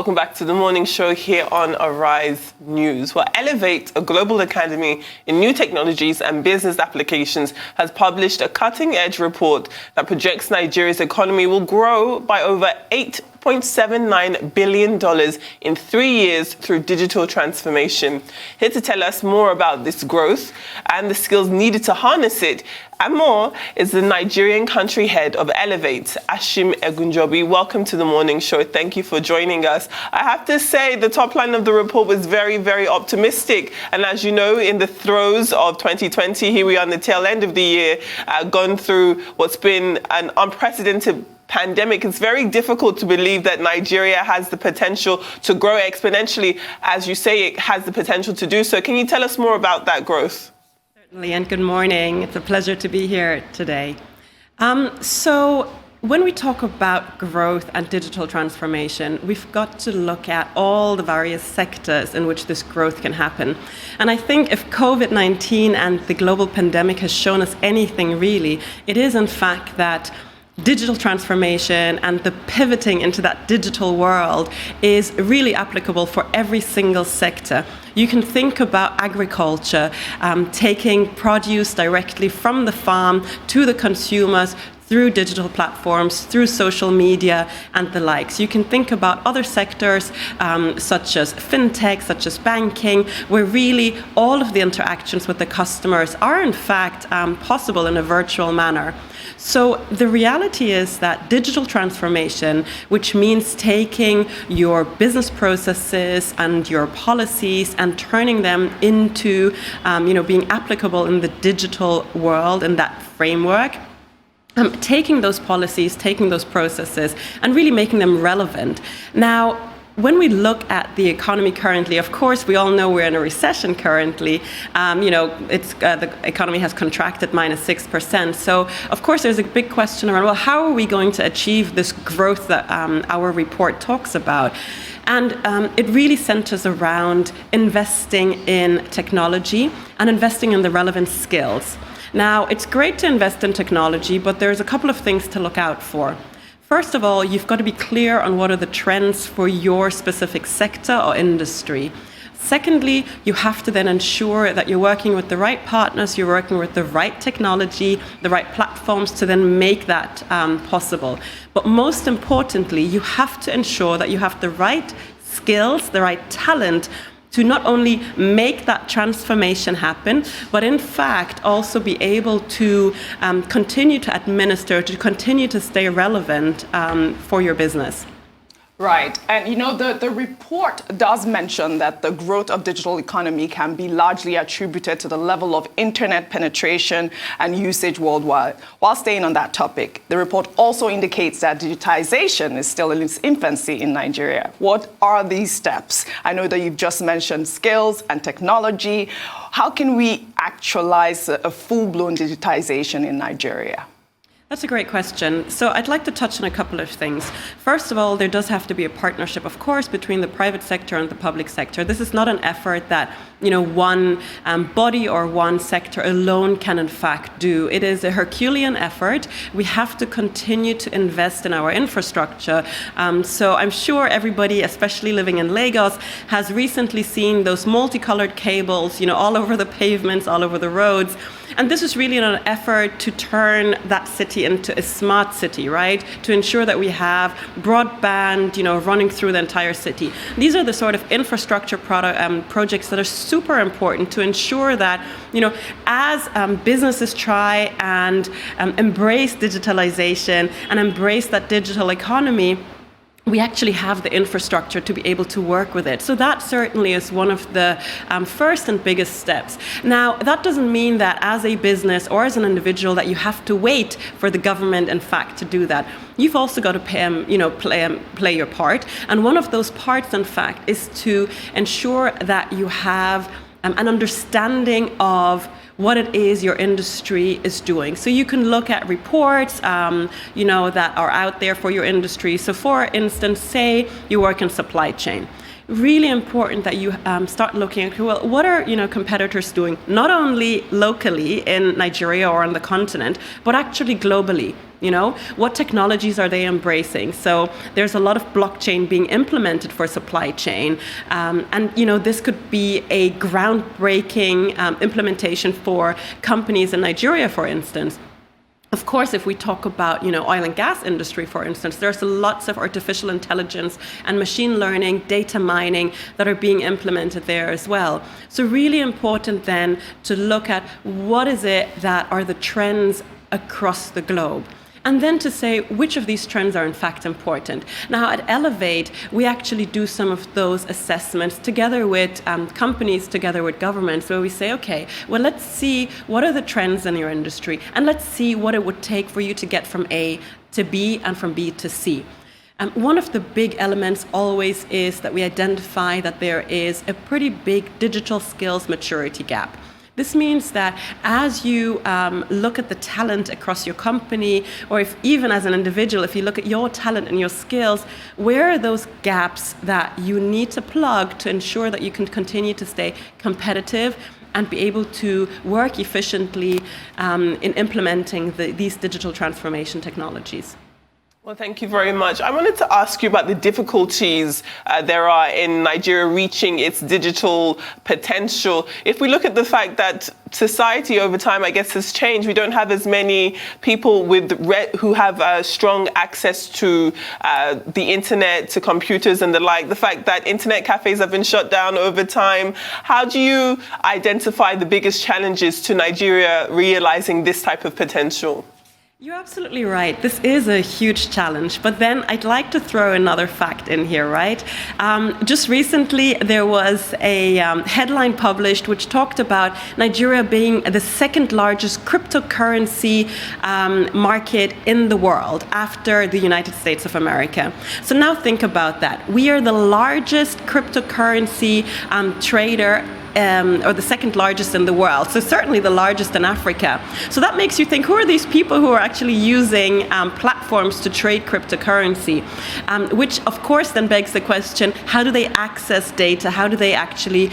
Welcome back to the morning show here on Arise News. Well, Elevate, a global academy in new technologies and business applications, has published a cutting-edge report that projects Nigeria's economy will grow by over $8.79 billion in 3 years through digital transformation. Here to tell us more about this growth and the skills needed to harness it and more is the Nigerian country head of Elevate, Ashim Egunjobi. Welcome to the morning show. Thank you for joining us. I have to say the top line of the report was very, very optimistic. And as you know, in the throes of 2020, here we are on the tail end of the year, gone through what's been an unprecedented pandemic. It's very difficult to believe that Nigeria has the potential to grow exponentially. As you say, it has the potential to do so. Can you tell us more about that growth? Certainly, and good morning. It's a pleasure to be here today. So when we talk about growth and digital transformation, we've got to look at all the various sectors in which this growth can happen. And I think if COVID-19 and the global pandemic has shown us anything really, it is in fact that digital transformation and the pivoting into that digital world is really applicable for every single sector. You can think about agriculture, taking produce directly from the farm to the consumers through digital platforms, through social media and the likes. You can think about other sectors such as fintech, such as banking, where really all of the interactions with the customers are in fact possible in a virtual manner. So the reality is that digital transformation, which means taking your business processes and your policies and turning them into being applicable in the digital world and that framework, taking those policies, taking those processes, and really making them relevant. Now, when we look at the economy currently, of course, we all know we're in a recession currently. The economy has contracted -6%. So, of course, there's a big question around, well, how are we going to achieve this growth that our report talks about? And it really centers around investing in technology and investing in the relevant skills. Now, it's great to invest in technology, but there's a couple of things to look out for. First of all, you've got to be clear on what are the trends for your specific sector or industry. Secondly, you have to then ensure that you're working with the right partners, you're working with the right technology, the right platforms to then make that possible. But most importantly, you have to ensure that you have the right skills, the right talent to not only make that transformation happen, but in fact also be able to continue to administer, to continue to stay relevant for your business. Right. And, the report does mention that the growth of digital economy can be largely attributed to the level of internet penetration and usage worldwide. While staying on that topic, the report also indicates that digitization is still in its infancy in Nigeria. What are these steps? I know that you've just mentioned skills and technology. How can we actualize a full-blown digitization in Nigeria? That's a great question. So I'd like to touch on a couple of things. First of all, there does have to be a partnership, of course, between the private sector and the public sector. This is not an effort that, one body or one sector alone can in fact do. It is a Herculean effort. We have to continue to invest in our infrastructure. So I'm sure everybody, especially living in Lagos, has recently seen those multicolored cables, all over the pavements, all over the roads. And this is really an effort to turn that city into a smart city, right? To ensure that we have broadband, running through the entire city. These are the sort of infrastructure projects that are super important to ensure that, as businesses try and embrace digitalization and embrace that digital economy, we actually have the infrastructure to be able to work with it. So that certainly is one of the first and biggest steps. Now, that doesn't mean that as a business or as an individual that you have to wait for the government, in fact, to do that. You've also got to play your part. And one of those parts, in fact, is to ensure that you have an understanding of what it is your industry is doing. So you can look at reports, that are out there for your industry. So for instance, say you work in supply chain. really important that you start looking at, well, what are competitors doing, not only locally in Nigeria or on the continent, but actually globally. What technologies are they embracing? So there's a lot of blockchain being implemented for supply chain. And this could be a groundbreaking implementation for companies in Nigeria, for instance. Of course, if we talk about, oil and gas industry, for instance, there's lots of artificial intelligence and machine learning, data mining that are being implemented there as well. So really important then to look at what is it that are the trends across the globe. And then to say which of these trends are in fact important. Now at Elevate, we actually do some of those assessments together with companies, together with governments, where we say, okay, well, let's see what are the trends in your industry, and let's see what it would take for you to get from A to B and from B to C. One of the big elements always is that we identify that there is a pretty big digital skills maturity gap. This means that as you look at the talent across your company, or if even as an individual, if you look at your talent and your skills, where are those gaps that you need to plug to ensure that you can continue to stay competitive and be able to work efficiently in implementing these digital transformation technologies? Well, thank you very much. I wanted to ask you about the difficulties there are in Nigeria reaching its digital potential. If we look at the fact that society over time, I guess, has changed, we don't have as many people who have strong access to the internet, to computers and the like. The fact that internet cafes have been shut down over time. How do you identify the biggest challenges to Nigeria realizing this type of potential? You're absolutely right. This is a huge challenge. But then I'd like to throw another fact in here, right? Just recently, there was a headline published which talked about Nigeria being the second largest cryptocurrency market in the world after the United States of America. So now think about that. We are the largest cryptocurrency trader, or the second largest in the world, so certainly the largest in Africa. So that makes you think, who are these people who are actually using platforms to trade cryptocurrency? Which of course then begs the question, how do they access data? How do they actually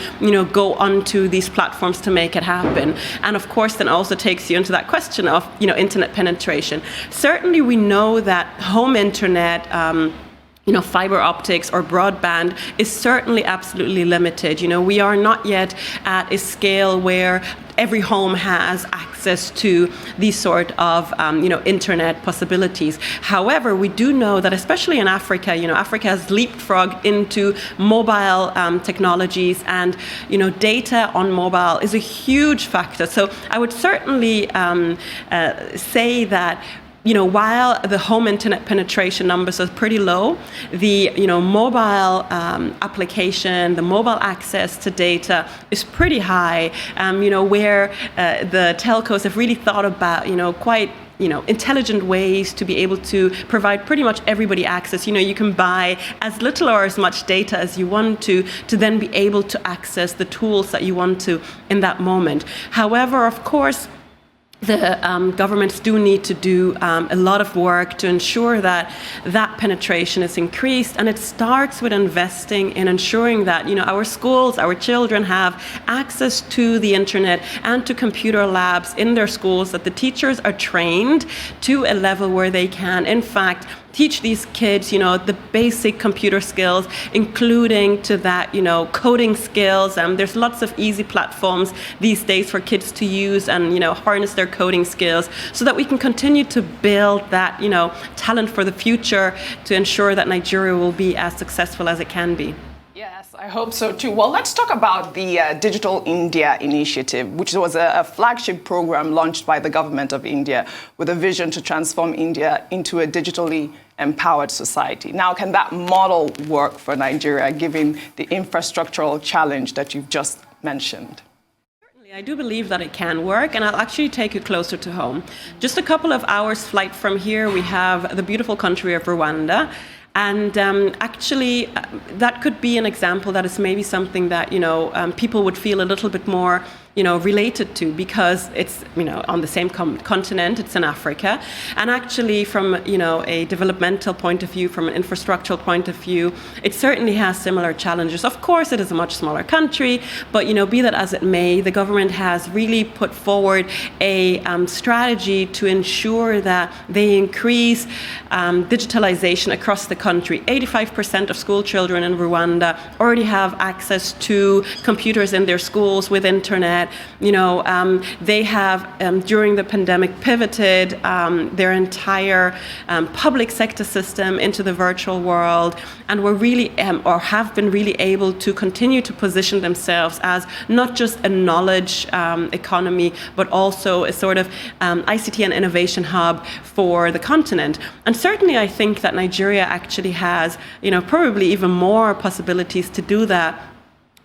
go onto these platforms to make it happen? And of course then also takes you into that question of internet penetration. Certainly we know that home internet, fiber optics or broadband is certainly absolutely limited. We are not yet at a scale where every home has access to these sort of internet possibilities. However, we do know that especially in Africa, Africa has leapfrogged into mobile technologies, and data on mobile is a huge factor. So I would certainly say that while the home internet penetration numbers are pretty low, the mobile application, the mobile access to data is pretty high. Where the telcos have really thought about quite intelligent ways to be able to provide pretty much everybody access. You can buy as little or as much data as you want to then be able to access the tools that you want to in that moment. However, of course, the governments do need to do a lot of work to ensure that penetration is increased, and it starts with investing in ensuring that our schools, our children have access to the internet and to computer labs in their schools, that the teachers are trained to a level where they can in fact teach these kids, the basic computer skills, including to that, coding skills. There's lots of easy platforms these days for kids to use and, harness their coding skills, so that we can continue to build that, talent for the future to ensure that Nigeria will be as successful as it can be. Yes, I hope so too. Well, let's talk about the Digital India initiative, which was a flagship program launched by the government of India with a vision to transform India into a digitally empowered society. Now, can that model work for Nigeria, given the infrastructural challenge that you've just mentioned? I do believe that it can work, and I'll actually take you closer to home. Just a couple of hours flight from here, we have the beautiful country of Rwanda. And actually, that could be an example that is maybe something that people would feel a little bit more related to, because it's, on the same continent, it's in Africa. And actually from, a developmental point of view, from an infrastructural point of view, it certainly has similar challenges. Of course, it is a much smaller country, but, be that as it may, the government has really put forward a strategy to ensure that they increase digitalization across the country. 85% of school children in Rwanda already have access to computers in their schools with internet. They have, during the pandemic, pivoted their entire public sector system into the virtual world, and were really, or have been really able to continue to position themselves as not just a knowledge economy, but also a sort of ICT and innovation hub for the continent. And certainly I think that Nigeria actually has, probably even more possibilities to do that,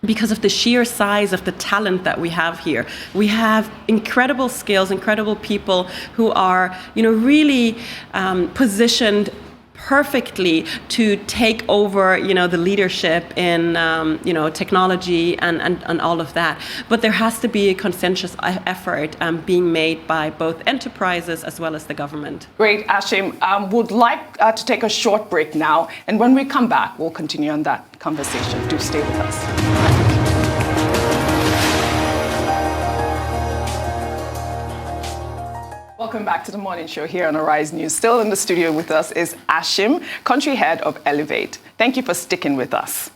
because of the sheer size of the talent that we have here. We have incredible skills, incredible people who are, really positioned perfectly to take over, the leadership in, technology and all of that. But there has to be a consensus effort being made by both enterprises as well as the government. Great, Ashim. Would like to take a short break now, and when we come back, we'll continue on that conversation. Do stay with us. Welcome back to the morning show here on Arise News. Still in the studio with us is Ashim, country head of Elevate. Thank you for sticking with us.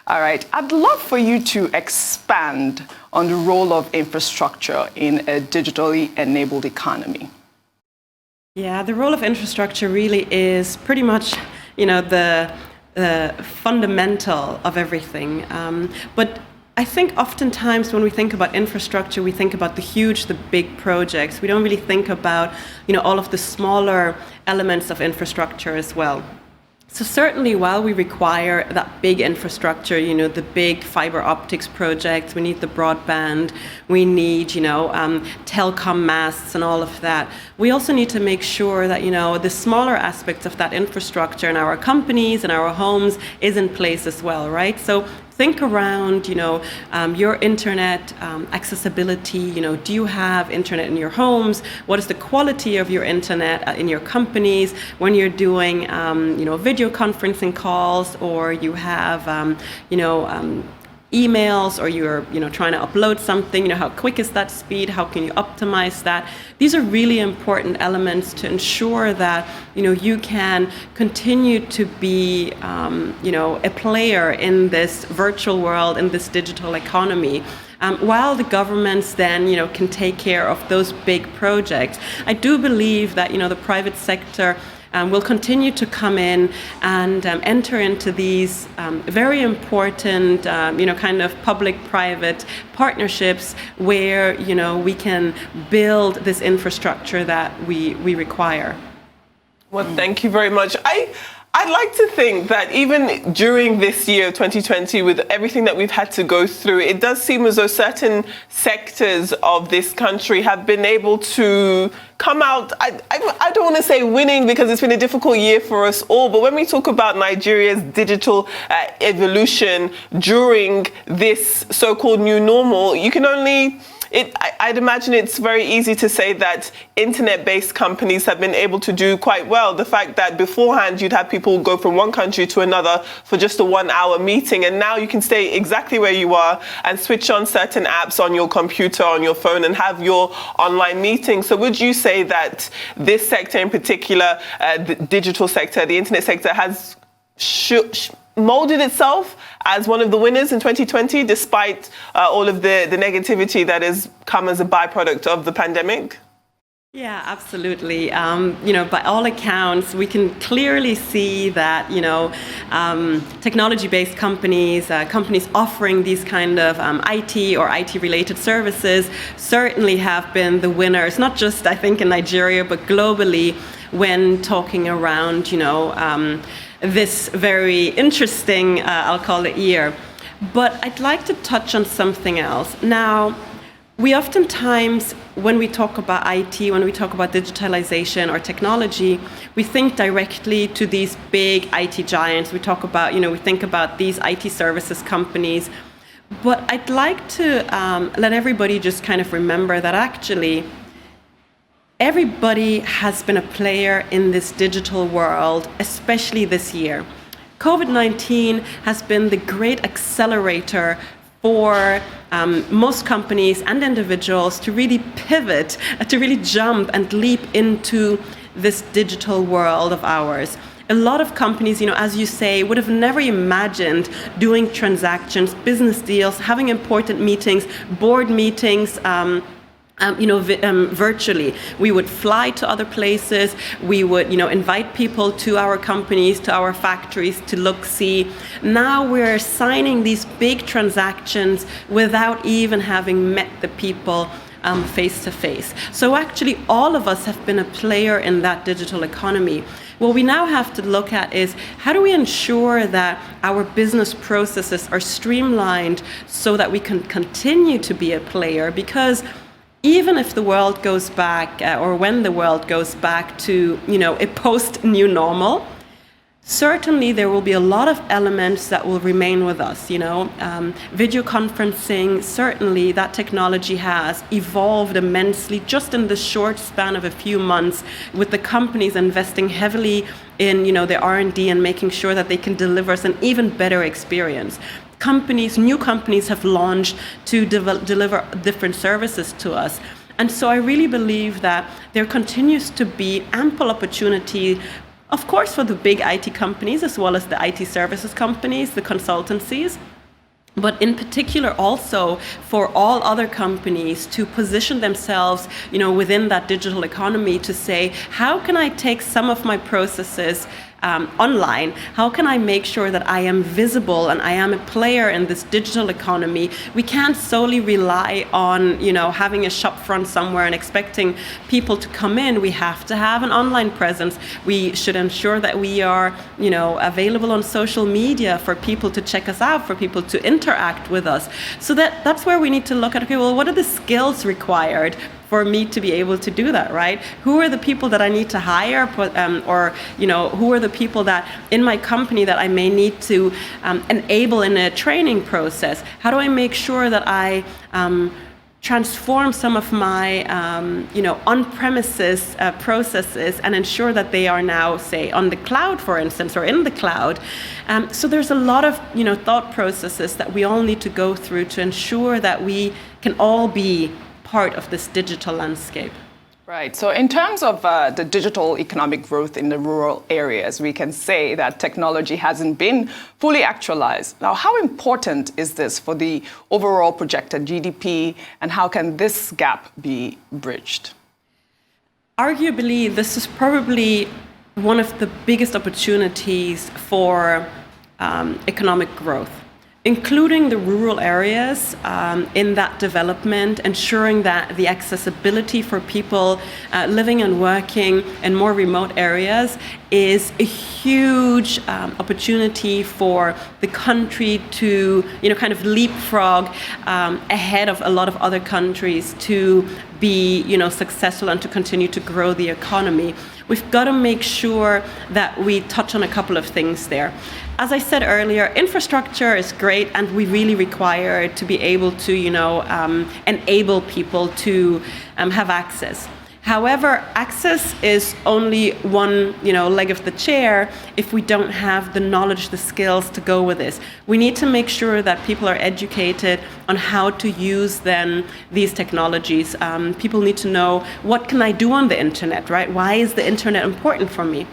All right, I'd love for you to expand on the role of infrastructure in a digitally enabled economy. Yeah, the role of infrastructure really is pretty much, the fundamental of everything. But I think oftentimes when we think about infrastructure, we think about the big projects. We don't really think about, all of the smaller elements of infrastructure as well. So certainly while we require that big infrastructure, the big fiber optics projects, we need the broadband, we need, telecom masts and all of that. We also need to make sure that, the smaller aspects of that infrastructure in our companies and our homes is in place as well, right? So think around, your internet accessibility. Do you have internet in your homes? What is the quality of your internet in your companies when you're doing, video conferencing calls, or you have, emails, or you're trying to upload something? How quick is that speed? How can you optimize that? These are really important elements to ensure that you can continue to be a player in this virtual world, in this digital economy. While the governments then can take care of those big projects. I do believe that the private sector will continue to come in and enter into these very important, kind of public-private partnerships where, we can build this infrastructure that we require. Well, thank you very much. I'd like to think that even during this year, 2020, with everything that we've had to go through, it does seem as though certain sectors of this country have been able to come out, I don't want to say winning, because it's been a difficult year for us all, but when we talk about Nigeria's digital evolution during this so-called new normal, you can only... I'd imagine it's very easy to say that internet-based companies have been able to do quite well. The fact that beforehand you'd have people go from one country to another for just a 1-hour meeting, and now you can stay exactly where you are and switch on certain apps on your computer, on your phone, and have your online meeting. So would you say that this sector in particular, the digital sector, the internet sector, has molded itself as one of the winners in 2020, despite all of the negativity that has come as a byproduct of the pandemic? Yeah, absolutely. By all accounts, we can clearly see that, technology-based companies, companies offering these kind of IT or IT-related services certainly have been the winners, not just, I think, in Nigeria, but globally, when talking around, this very interesting, I'll call it, year. But I'd like to touch on something else. Now, we oftentimes, when we talk about IT, when we talk about digitalization or technology, we think directly to these big IT giants. We talk about, we think about these IT services companies. But I'd like to let everybody just kind of remember that actually everybody has been a player in this digital world, especially this year. COVID-19 has been the great accelerator for most companies and individuals to really pivot, to really jump and leap into this digital world of ours. A lot of companies, as you say, would have never imagined doing transactions, business deals, having important meetings, board meetings, virtually. We would fly to other places. We would, invite people to our companies, to our factories to look, see. Now we're signing these big transactions without even having met the people face to face. So actually all of us have been a player in that digital economy. What we now have to look at is how do we ensure that our business processes are streamlined so that we can continue to be a player, because even if the world goes back, or when the world goes back to, a post-new normal, certainly there will be a lot of elements that will remain with us. Video conferencing, certainly that technology has evolved immensely just in the short span of a few months, with the companies investing heavily in, their R&D and making sure that they can deliver us an even better experience. New companies have launched to deliver different services to us. And so I really believe that there continues to be ample opportunity, of course, for the big IT companies as well as the IT services companies, the consultancies, but in particular also for all other companies to position themselves, within that digital economy, to say, how can I take some of my processes online? How can I make sure that I am visible and I am a player in this digital economy? We can't solely rely on, having a shop front somewhere and expecting people to come in. We have to have an online presence. We should ensure that we are, available on social media for people to check us out, for people to interact with us. So that's where we need to look at, okay, well, what are the skills required for me to be able to do that, right? Who are the people that I need to hire, or who are the people that in my company that I may need to enable in a training process? How do I make sure that I transform some of my on-premises processes and ensure that they are now, say, on the cloud, for instance, or in the cloud? So there's a lot of thought processes that we all need to go through to ensure that we can all be part of this digital landscape. Right. So in terms of the digital economic growth in the rural areas, we can say that technology hasn't been fully actualized. Now, how important is this for the overall projected GDP, and how can this gap be bridged? Arguably, this is probably one of the biggest opportunities for economic growth, including the rural areas in that development, ensuring that the accessibility for people living and working in more remote areas is a huge opportunity for the country to, kind of leapfrog ahead of a lot of other countries to be, successful and to continue to grow the economy. We've got to make sure that we touch on a couple of things there. As I said earlier, infrastructure is great, and we really require to be able to, enable people to have access. However, access is only one, leg of the chair if we don't have the knowledge, the skills to go with this. We need to make sure that people are educated on how to use then these technologies. People need to know, what can I do on the internet, right? Why is the internet important for me?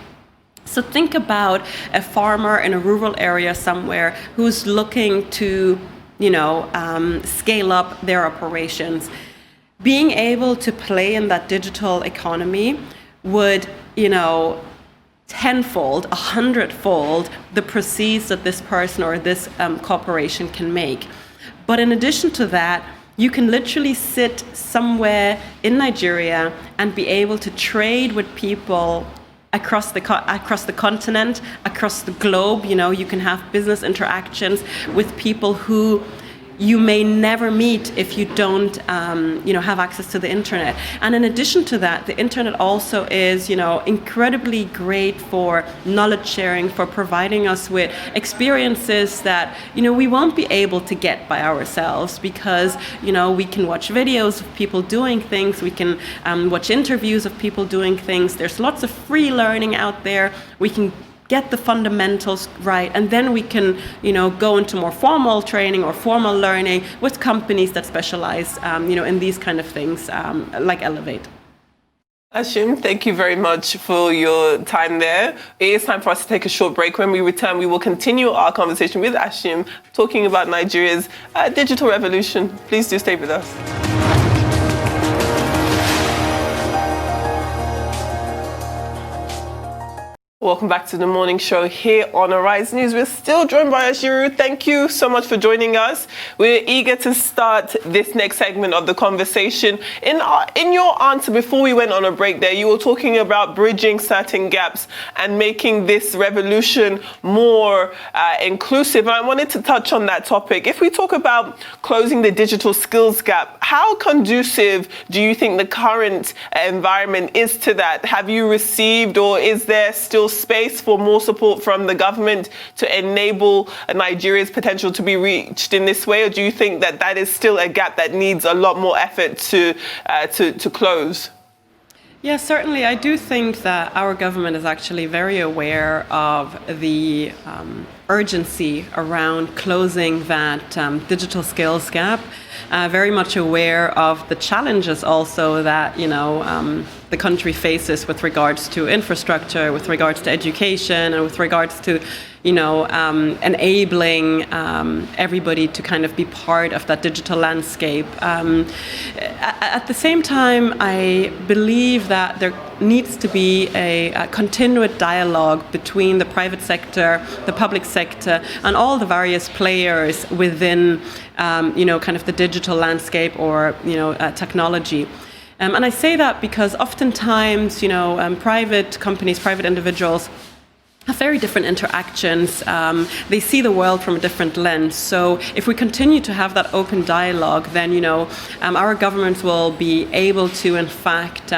So think about a farmer in a rural area somewhere who's looking to, scale up their operations. Being able to play in that digital economy would, tenfold, 100-fold the proceeds that this person or this corporation can make. But in addition to that, you can literally sit somewhere in Nigeria and be able to trade with people across the continent, across the globe. You can have business interactions with people who you may never meet if you don't, have access to the internet. And in addition to that, the internet also is, incredibly great for knowledge sharing, for providing us with experiences that, we won't be able to get by ourselves, because, we can watch videos of people doing things, we can watch interviews of people doing things. There's lots of free learning out there. We can get the fundamentals right, and then we can, go into more formal training or formal learning with companies that specialize, in these kind of things, like Elevate. Ashim, thank you very much for your time there. It is time for us to take a short break. When we return, we will continue our conversation with Ashim, talking about Nigeria's digital revolution. Please do stay with us. Welcome back to the morning show here on Arise News. We're still joined by Ashiru. Thank you so much for joining us. We're eager to start this next segment of the conversation. In your answer before we went on a break there, you were talking about bridging certain gaps and making this revolution more inclusive. And I wanted to touch on that topic. If we talk about closing the digital skills gap, how conducive do you think the current environment is to that? Have you received, or is there still space for more support from the government to enable Nigeria's potential to be reached in this way? Or do you think that that is still a gap that needs a lot more effort to close? Yeah, certainly. I do think that our government is actually very aware of the urgency around closing that digital skills gap. Very much aware of the challenges also that, the country faces with regards to infrastructure, with regards to education, and with regards to, enabling everybody to kind of be part of that digital landscape. At the same time, I believe that there needs to be a continued dialogue between the private sector, the public sector, and all the various players within, kind of the digital landscape or, technology. And I say that because oftentimes, private companies, private individuals have very different interactions. They see the world from a different lens. So if we continue to have that open dialogue, then, our governments will be able to, in fact,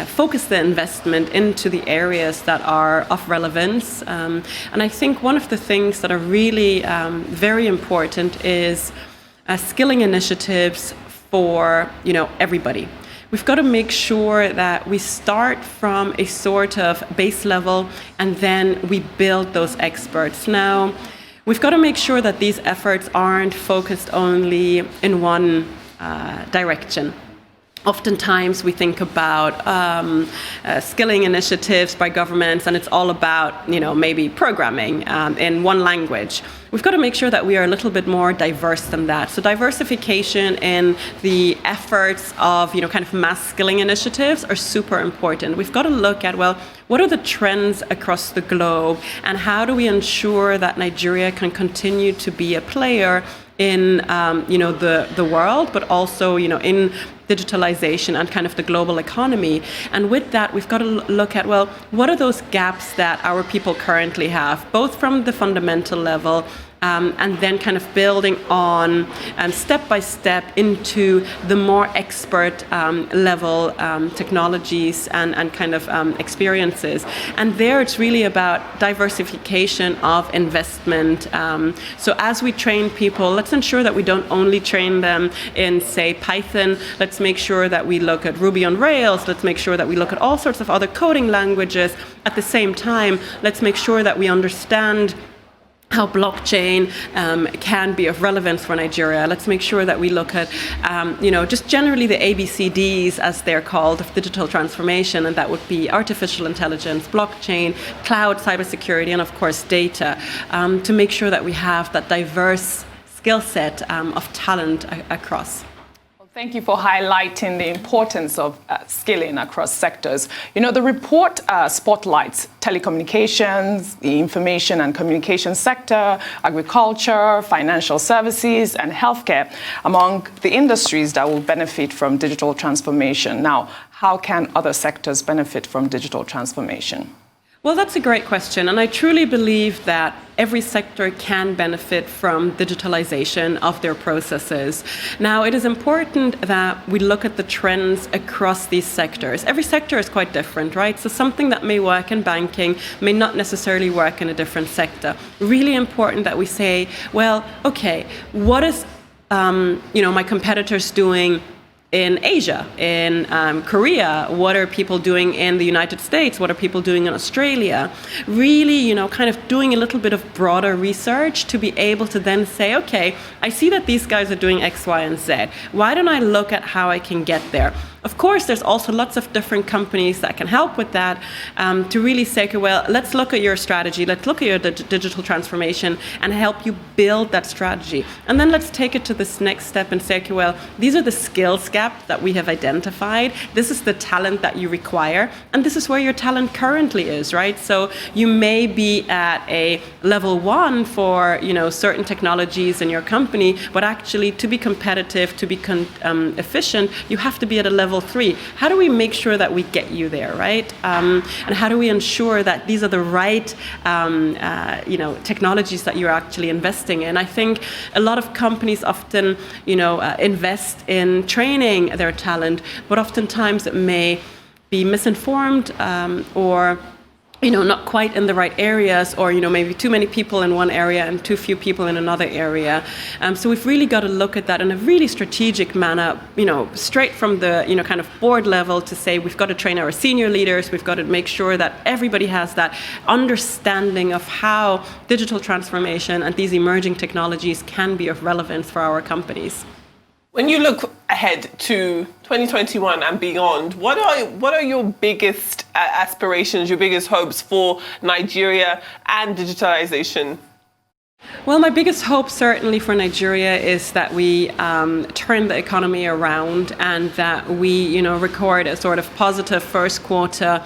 focus the investment into the areas that are of relevance. And I think one of the things that are really very important is skilling initiatives for, everybody. We've got to make sure that we start from a sort of base level and then we build those experts. Now, we've got to make sure that these efforts aren't focused only in one direction. Oftentimes we think about skilling initiatives by governments, and it's all about, maybe programming in one language. We've got to make sure that we are a little bit more diverse than that. So diversification in the efforts of, kind of mass skilling initiatives are super important. We've got to look at, what are the trends across the globe, and how do we ensure that Nigeria can continue to be a player in, the world, but also, in digitalization and kind of the global economy. And with that, we've got to look at, what are those gaps that our people currently have, both from the fundamental level and then kind of building on step by step into the more expert level technologies and kind of experiences. And there it's really about diversification of investment. So as we train people, let's ensure that we don't only train them in, say, Python. Let's make sure that we look at Ruby on Rails. Let's make sure that we look at all sorts of other coding languages. At the same time, let's make sure that we understand how blockchain can be of relevance for Nigeria. Let's make sure that we look at, just generally the ABCDs, as they're called, of digital transformation, and that would be artificial intelligence, blockchain, cloud, cybersecurity, and of course data, to make sure that we have that diverse skill set of talent across. Thank you for highlighting the importance of skilling across sectors. The report spotlights telecommunications, the information and communication sector, agriculture, financial services, and healthcare among the industries that will benefit from digital transformation. Now, how can other sectors benefit from digital transformation? Well, that's a great question. And I truly believe that every sector can benefit from digitalization of their processes. Now, it is important that we look at the trends across these sectors. Every sector is quite different, right? So something that may work in banking may not necessarily work in a different sector. Really important that we say, well, okay, what is my competitors doing in Asia, in Korea? What are people doing in the United States? What are people doing in Australia? Really, kind of doing a little bit of broader research to be able to then say, okay, I see that these guys are doing X, Y, and Z. Why don't I look at how I can get there? Of course, there's also lots of different companies that can help with that, to really say, okay, well, let's look at your strategy, let's look at your digital transformation and help you build that strategy. And then let's take it to this next step and say, okay, well, these are the skills gaps that we have identified. This is the talent that you require. And this is where your talent currently is, right? So you may be at a level 1 for, certain technologies in your company, but actually to be competitive, to be efficient, you have to be at a level 3. How do we make sure that we get you there, right? And how do we ensure that these are the right, technologies that you're actually investing in? I think a lot of companies often, invest in training their talent, but oftentimes it may be misinformed or not quite in the right areas, or maybe too many people in one area and too few people in another area. So we've really got to look at that in a really strategic manner, straight from the kind of board level, to say we've got to train our senior leaders, we've got to make sure that everybody has that understanding of how digital transformation and these emerging technologies can be of relevance for our companies. When you look ahead to 2021 and beyond, what are your biggest aspirations, your biggest hopes for Nigeria and digitalization? Well, my biggest hope certainly for Nigeria is that we turn the economy around and that we, record a sort of positive first quarter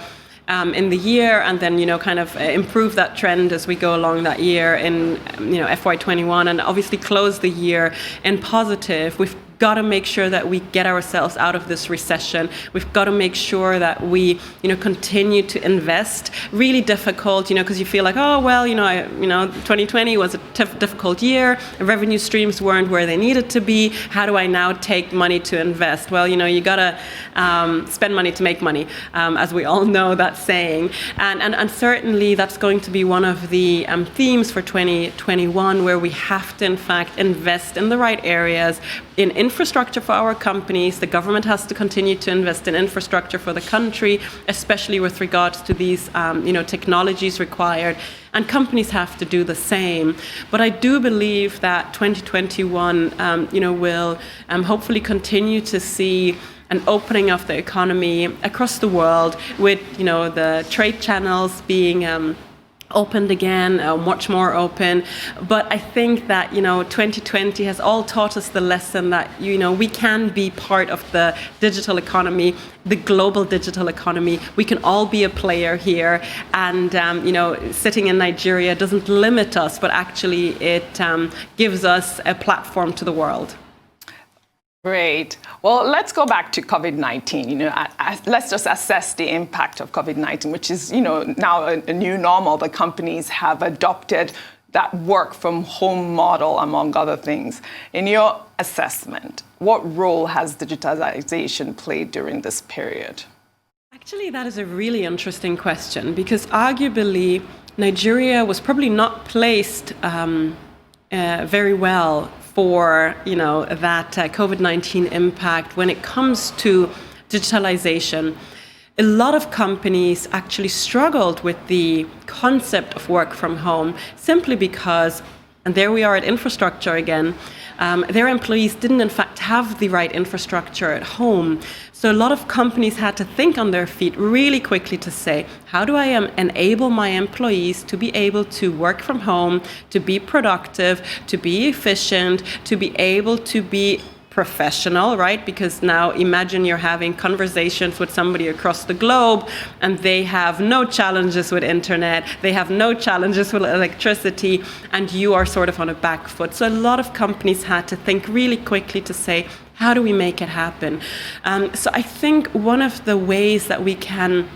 in the year, and then kind of improve that trend as we go along that year in FY21, and obviously close the year in positive. We've got to make sure that we get ourselves out of this recession. We've got to make sure that we, continue to invest. Really difficult, because you feel like, oh well, 2020 was a difficult year. Revenue streams weren't where they needed to be. How do I now take money to invest? Well, you got to spend money to make money, as we all know that saying. And certainly that's going to be one of the themes for 2021, where we have to in fact invest in the right areas, in infrastructure for our companies. The government has to continue to invest in infrastructure for the country, especially with regards to these technologies required, and companies have to do the same. But I do believe that 2021 will hopefully continue to see an opening of the economy across the world, with the trade channels being opened again, much more open. But I think that 2020 has all taught us the lesson that we can be part of the digital economy, the global digital economy. We can all be a player here, and sitting in Nigeria doesn't limit us, but actually it gives us a platform to the world. Great. Well, let's go back to COVID-19. Let's just assess the impact of COVID-19, which is, now a new normal. The companies have adopted that work from home model, among other things. In your assessment, what role has digitalization played during this period? Actually, that is a really interesting question, because arguably Nigeria was probably not placed very well for that COVID-19 impact when it comes to digitalization. A lot of companies actually struggled with the concept of work from home, simply because, and there we are at infrastructure again, their employees didn't in fact have the right infrastructure at home. So a lot of companies had to think on their feet really quickly to say, how do I enable my employees to be able to work from home, to be productive, to be efficient, to be able to be professional, right? Because now imagine you're having conversations with somebody across the globe, and they have no challenges with internet, they have no challenges with electricity, and you are sort of on a back foot. So a lot of companies had to think really quickly to say, how do we make it happen? So I think one of the ways that we can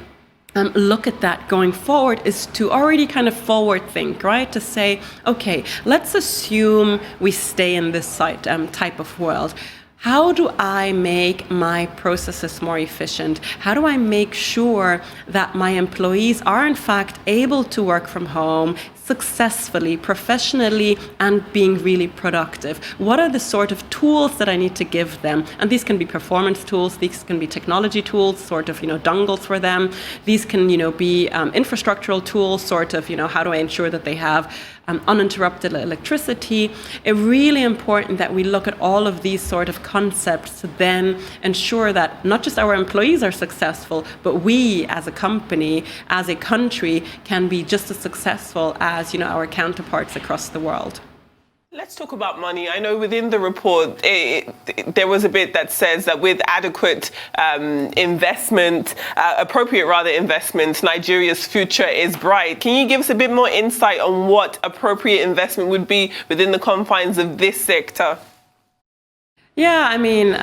look at that going forward is to already kind of forward think, right? To say, okay, let's assume we stay in this type of world. How do I make my processes more efficient? How do I make sure that my employees are in fact able to work from home successfully, professionally, and being really productive? What are the sort of tools that I need to give them? And these can be performance tools, these can be technology tools, sort of, dongles for them. These can, be infrastructural tools, sort of, how do I ensure that they have uninterrupted electricity? It's really important that we look at all of these sort of concepts to then ensure that not just our employees are successful, but we as a company, as a country, can be just as successful as our counterparts across the world. Let's talk about money. I know within the report, there was a bit that says that with adequate investment, appropriate investment, Nigeria's future is bright. Can you give us a bit more insight on what appropriate investment would be within the confines of this sector? Yeah, I mean,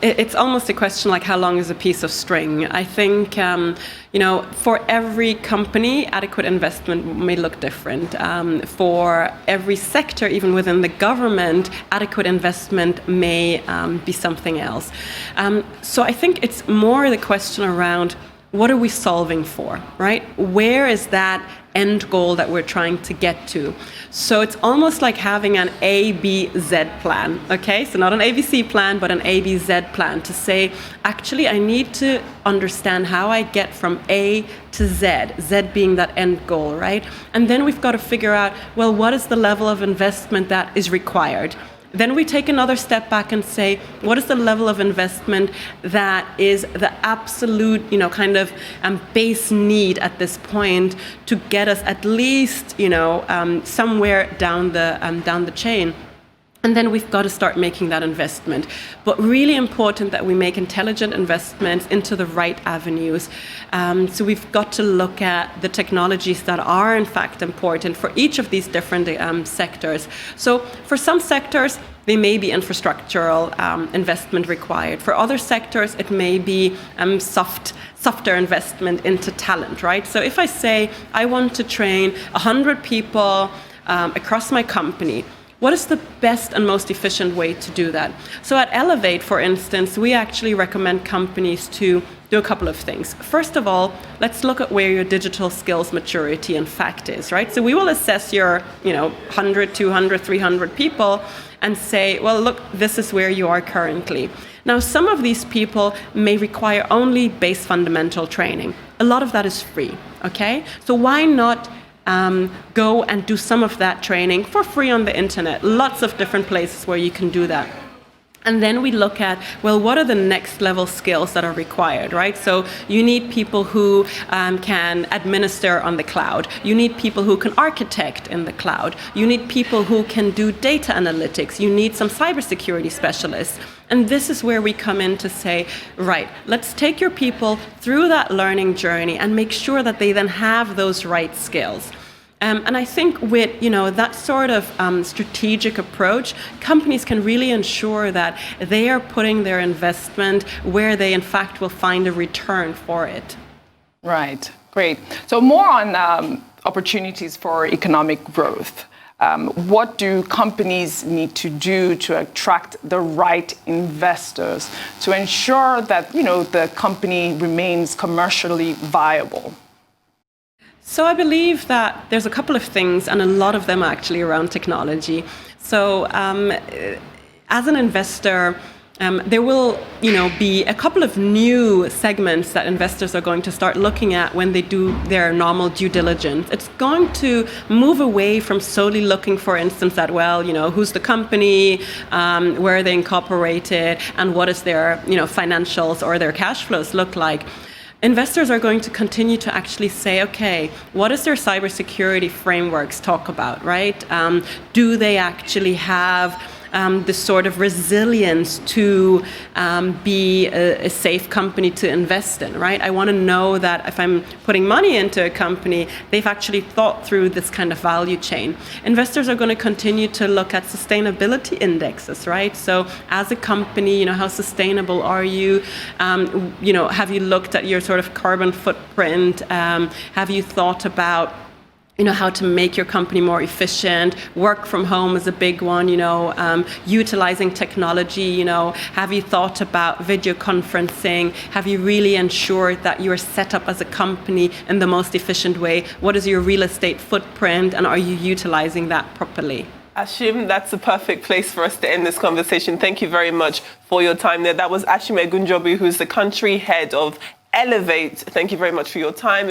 it's almost a question like how long is a piece of string? I think, for every company, adequate investment may look different. For every sector, even within the government, adequate investment may be something else. So I think it's more the question around what are we solving for, right? Where is that end goal that we're trying to get to? So it's almost like having an A, B, Z plan, okay? So not an ABC plan, but an A, B, Z plan to say, actually, I need to understand how I get from A to Z, Z being that end goal, right? And then we've got to figure out, well, what is the level of investment that is required? Then we take another step back and say, what is the level of investment that is the absolute, base need at this point to get us at least, somewhere down the chain? And then we've got to start making that investment. But really important that we make intelligent investments into the right avenues. So we've got to look at the technologies that are in fact important for each of these different sectors. So for some sectors, there may be infrastructural investment required. For other sectors, it may be softer investment into talent, right? So if I say I want to train 100 people across my company, what is the best and most efficient way to do that? So at Elevate, for instance, we actually recommend companies to do a couple of things. First of all, let's look at where your digital skills maturity in fact is, right? So we will assess your 100, 200, 300 people and say, well, look, this is where you are currently. Now, some of these people may require only base fundamental training. A lot of that is free, okay? So why not go and do some of that training for free on the internet? Lots of different places where you can do that. And then we look at, well, what are the next level skills that are required, right? So you need people who can administer on the cloud. You need people who can architect in the cloud. You need people who can do data analytics. You need some cybersecurity specialists. And this is where we come in to say, right, let's take your people through that learning journey and make sure that they then have those right skills. And I think with that sort of strategic approach, companies can really ensure that they are putting their investment where they in fact will find a return for it. Right, great. So more on opportunities for economic growth. What do companies need to do to attract the right investors to ensure that the company remains commercially viable? So I believe that there's a couple of things, and a lot of them are actually around technology. So as an investor, there will be a couple of new segments that investors are going to start looking at when they do their normal due diligence. It's going to move away from solely looking, for instance, at, well, who's the company, where are they incorporated, and what is their financials or their cash flows look like. Investors are going to continue to actually say, okay, what does their cybersecurity frameworks talk about, right? Do they actually have the sort of resilience to be a safe company to invest in, right? I want to know that if I'm putting money into a company, they've actually thought through this kind of value chain. Investors are going to continue to look at sustainability indexes, right? So as a company, how sustainable are you? Have you looked at your sort of carbon footprint? Have you thought about how to make your company more efficient? Work from home is a big one, utilizing technology, have you thought about video conferencing? Have you really ensured that you are set up as a company in the most efficient way? What is your real estate footprint, and are you utilizing that properly? Ashim, that's the perfect place for us to end this conversation. Thank you very much for your time there. That was Ashim Egunjobi, who's the country head of Elevate. Thank you very much for your time.